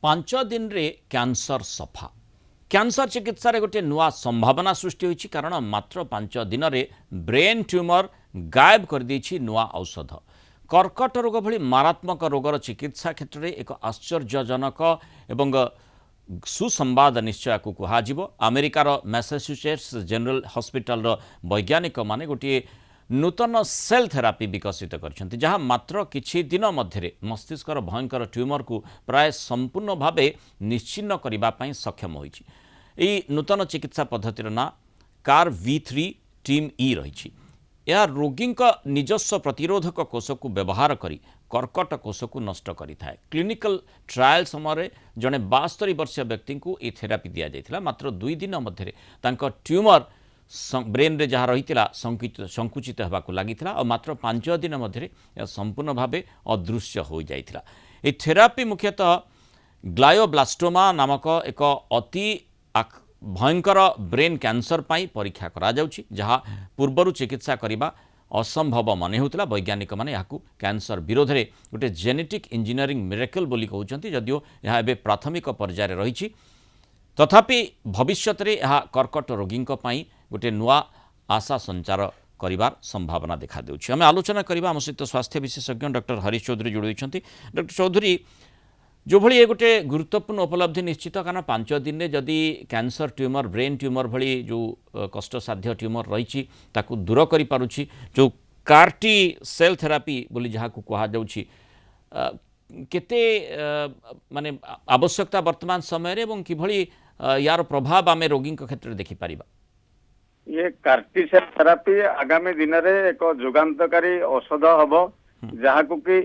पांच दिन रे कैंसर सफा कैंसर चिकित्सा रे गोटे नुआ संभावना सृष्टि होईछि कारण मात्र 5 दिन रे ब्रेन ट्यूमर गायब कर देछि नुआ औषध। कर्कट रोग भली मारात्मक रोगर चिकित्सा क्षेत्र में एक आश्चर्यजनक एवं सुसंवाद निश्चय को कहुब। अमेरिकार मैसाचुसेट्स जनरल हॉस्पिटल वैज्ञानिक माने गोटे नूतन सेल थेरापी विकसित कर जहाँ मात्र किछि दिन मध्य मस्तिष्कर भयंकर ट्यूमर को प्राय संपूर्ण भावे निश्चिन्न करने सक्षम होइछि। एही नूतन चिकित्सा पद्धतिर ना कार V3 टीम ई रही। यह रोगी निजस्व प्रतिरोधक कोष को व्यवहार करी कर्कट कोष को नष्ट करिथाए। क्लिनिकल ट्रायल समय जड़े 72 वर्षीय व्यक्ति को यह थेरापी दि जाइथिला। मात्र 2 दिन मध्य तांका ट्यूमर ब्रेन रे जहाँ रही संकुचित होगा लगी और मात्र 5 दिन मध्य संपूर्ण भावे अदृश्य हो जाइथिला। ए थेरापी मुख्यतः ग्लायोब्लास्टोमा नामक एक अति भयंकर ब्रेन कैंसर पाई परीक्षा करा जाउछि, जहाँ पूर्वर चिकित्सा करने असंभव मन होता। वैज्ञानिक माने याकू कैंसर विरोध में गोटे जेनेटिक इंजीनियरिंग मिरेकल बोली कहउछंती। जदियो यह एबे प्राथमिक पर्यायर रही तथापि भविष्य में यह कर्कट रोगी गोटे नुआ आशा संचार करिवार संभावना देखा देउछि। आम आलोचना करबा आम सहित स्वास्थ्य विशेषज्ञ डॉक्टर हरीश चौधरी जोड़ी। डॉक्टर चौधरी, जो भली ये गोटे गुरुत्वपूर्ण उपलब्धि निश्चित, कारण 5 दिन में जदि कैंसर ट्यूमर ब्रेन ट्यूमर भली जो कष्टसाध्य ट्यूमर रही ताकू दूर करि पारुछि, जो कार्टी सेल थेरापी बोली जहाँ को कहा जाउछि, केते माने आवश्यकता वर्तमान समय रे एवं किभली यार प्रभाव आमे रोगी क्षेत्र में देखि पारिबा? ये कार्टी सेल थेरापी आगामी दिन रे एक जुगांतकारी औषध हबो, जहाँ को कि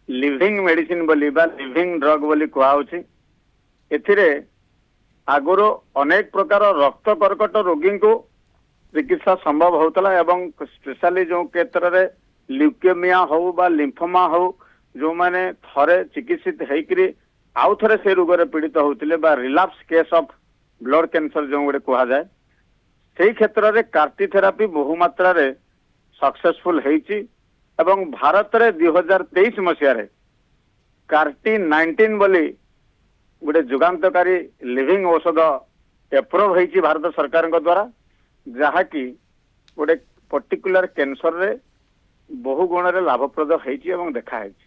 लिविंग मेडिसिन बोली बा लिविंग ड्रग बोली कहउछि। एथिरे आगुरो अनेक प्रकार रक्त कर्कट रोगी को चिकित्सा संभव होतला एवं स्पेशली जो क्षेत्र रे ल्यूकेमिया हो बा लिम्फोमा हो, जो माने थरे चिकित्सित हेकरी आउ थरे से रोग रे पीड़ित होतिले बा relapse case of blood cancer जो गोटे कहा जाए, से क्षेत्र रे कार्टी थेरापी बहुमात्रा रे सक्सेसफुल हेछि। एवं भारत रे 2023 मसीह रे कार्टी 19 बोली गोटे जुगांतकारी लिविंग औषध एप्रूव होइछि भारत सरकार द्वारा, जहाँ कि गोटे पर्टिकुलर कैंसर रे बहु गुण रे लाभप्रद होइछि एवं देखा होइछि।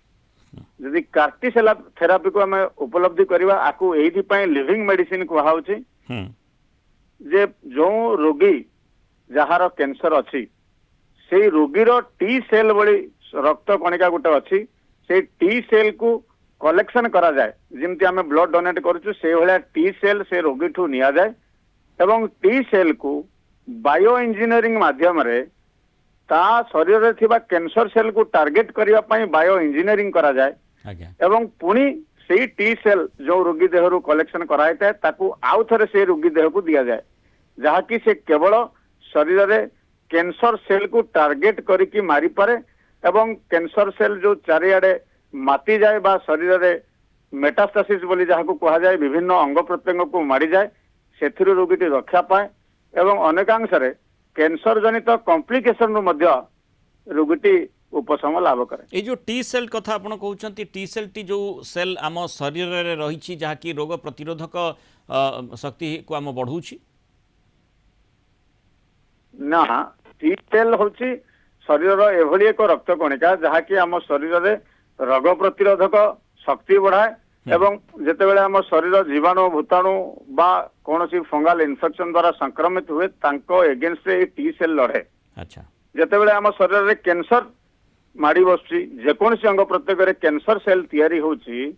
यदि कार्टी सेल थेरापी को हमें उपलब्धि करवा आकु एही पई लिविंग मेडिसिन कहउछि, जे जो रोगी जहार कैंसर अच्छी से रोगीर टी सेल बड़ी रक्त कणिका गोटे अच्छी, से टी सेल को कलेक्शन करा जाए, जिमती आमे ब्लड डोनेट करूछु से भलिया टी सेल से रोगी ठू निया जाए एवं टी सेल को बायो इंजीनियरिंग माध्यम रे ता शरीर रे थिबा कैंसर सेल को टार्गेट करिया पई बायो इंजीनियरिंग करा जाए एवं पुणी से टी सेल जो रोगी देहरु कलेक्शन कराई था ताकू आउ थरे से रोगी देह को दिया जाए, जहाँ कि से केवल शरीर रे कैंसर सेल को टार्गेट करिकी मारी पारे एवं कैंसर सेल जो चारिआडे माती जाए बा शरीर रे मेटास्टासिस बोली जहाँ को कहा जाए विभिन्न अंग प्रत्यंग को मारी जाए, सेथिरु रोगीटी रक्षा पाए एवं अनेकांश रे कैंसर जनित कॉम्प्लिकेशन रो मध्य रोगीटी उपशम लाभ करे। ये जो टी सेल कथा आपण कहउछंती, टी सेल टी जो सेल आम शरीर रे रही जहाँ कि रोग प्रतिरोधक शक्ति को आम बढ़ाउछि ना, टी सेल होछि शरीर एभली एक रक्त कणिका जहाँ कि आम शरीर रे रोग प्रतिरोधक शक्ति बढ़ाए एवं जेतेबेले आम शरीर जीवाणु भूताणु बा कोनोसी फंगल इन्फेक्शन द्वारा संक्रमित हुए तांको एगेंस्ट रे टी सेल लड़े। अच्छा, जेतेबेले आम शरीर रे कैंसर माड़ी बसुची, जेकोसी अंग प्रत्यंग रे कैंसर सेल तैयारी होछि,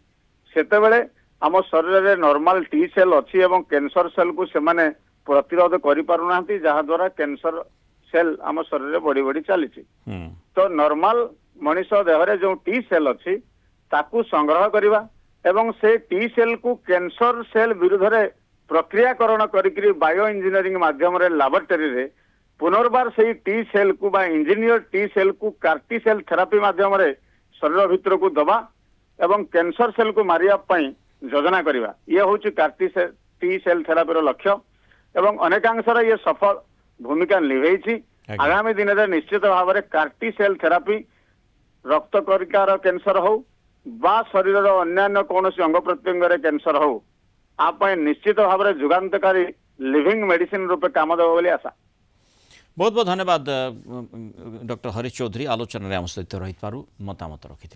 सेतेबेले आम शरीर रे नॉर्मल टी सेल अछि एवं कैंसर सेल को से माने प्रतिरोध करि पारु नांती, जहाँ द्वारा कैंसर सेल आम शरीर रे बड़ी बड़ी चली। तो नॉर्मल मनीष देहरे जो टी सेल अच्छी ताकू संग्रह करवा एवं से टी सेल को कैंसर सेल विरुद्ध रे प्रक्रियाकरण करिकरी बायो इंजीनियरिंग माध्यम रे लैबोरेटरी रे पुनर्बार से टी सेल को बा इंजीनियर टी सेल को कार्टी सेल थेरापी माध्यम रे शरीर भितर को दबा एवं कैंसर सेल को मारिया पई योजना करवा, ये होची CAR T cell T cell therapy रो लक्ष्य एवं अनेकांश रे ये सफल भूमिका निभेछि। आगामी दिन में निश्चित भाव में कार्टी सेल थेरापी रक्त कणिकार कैंसर हो बा शरीर अन्य कौन अंग प्रत्यंग कैंसर हो आप निश्चित भाव में जुगान्तकारी लिविंग मेडिसिन रूपे काम देव बोली आशा। बहुत बहुत धन्यवाद डॉक्टर हरीश चौधरी आलोचन आम सहित रही मतामत रखि।